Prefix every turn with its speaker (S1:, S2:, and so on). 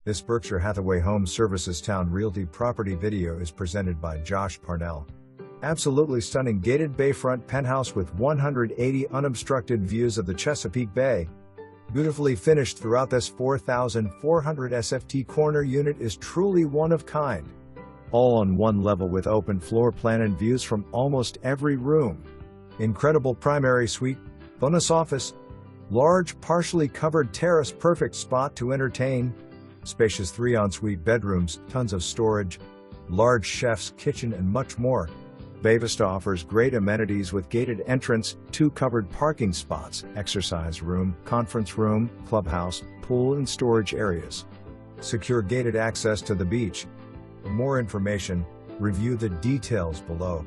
S1: This Berkshire Hathaway Home Services Towne Realty property video is presented by Josh Parnell. Absolutely stunning gated bayfront penthouse with 180 unobstructed views of the Chesapeake Bay. Beautifully finished throughout, this 4,400 SFT corner unit is truly one of kind. All on one level with open floor plan and views from almost every room. Incredible primary suite, bonus office, large partially covered terrace, perfect spot to entertain, spacious 3 ensuite bedrooms, tons of storage, large chef's kitchen and much more. Bayvista offers great amenities with gated entrance, 2 covered parking spots, exercise room, conference room, clubhouse, pool and storage areas. Secure gated access to the beach. For more information, review the details below.